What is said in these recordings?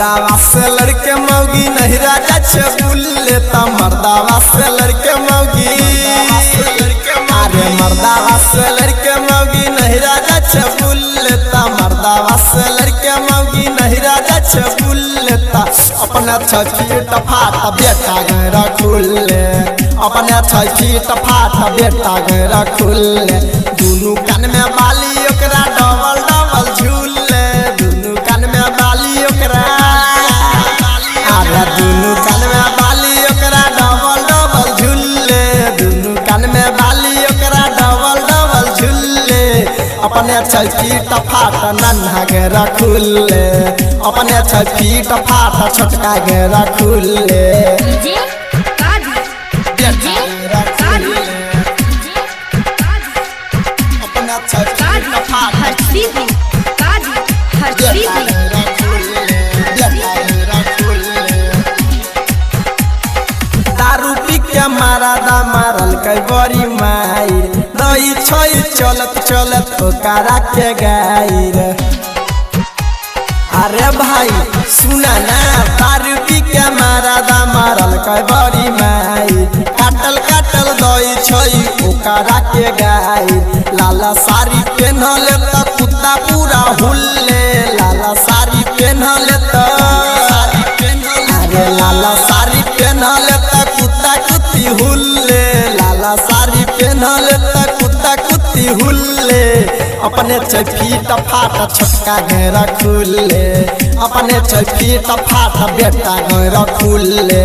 मर्दावा से लड़के मौगी नहीं राजा छे बुल्ले ता मर्दावा से लड़के मौगी अरे मर्दावा से लड़के मौगी नहीं राजा छे बुल्ले ता मर्दावा से लड़के मौगी नहीं राजा छे बुल्ले ता अपना छीट फाट बेटा घर खुले अपने छीट फाट बेटा घर खुले दुनू कान में बाली ओकरा डबल डबल झूले दुनू कान में बाली ओकरा अरे दुनू कान में बाली ओकरा डबल डबल झूले दुनू कान में बाली ओकरा डबल डबल झूले अपने छीट फाट नन्हा घेरा खुले अपने छीट फाट छोटका घेरा खुले दारू पी के मारा मारल कई बड़ी मायर दही छोई चलत चलत ओकरा के गायर अरे भाई सुना ना दारू पी के मारा मारल कई बड़ी मायर काटल काटल दही छोई ओकरा के गायर लाला साड़ी पहनल त कुत्ता पूरा हुल्ले लाला साड़ी पहनल त अरे लाला साड़ी पहनल त कुत्ता कुत्ती हुल्ले लाला साड़ी पहनल त कुत्ता कुत्ती हुल्ले अपने फीट फाट छोटका घेरा खुले अपने फीट फाट बेटा घेरा खुले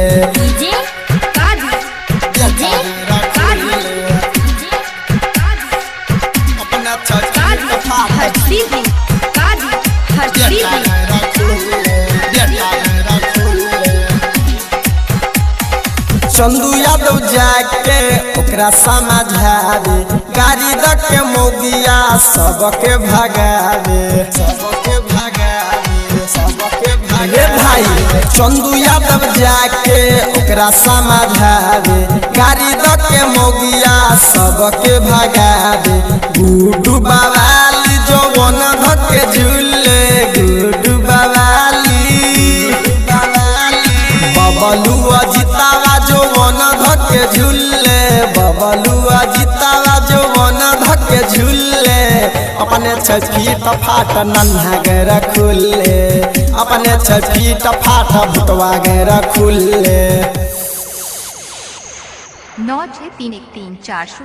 चंदू यादव जाके ओकरा समझावे गाड़ी द के मोगिया सबके भगावे रे भाई चंदू यादव जाके ओकरा समझावे गाड़ी द के मोगिया सबके भगावे गुड्डू बवाली जवन धके झूले गुड्डू बवाली बबलुआ जितावा जो वन धके झूले बबलुआ जितावा जो वन धके झूले अपने फीट फाट नन्हा घेरा खुले अपने फीट फाट भुटवा घेरा खुले 9631340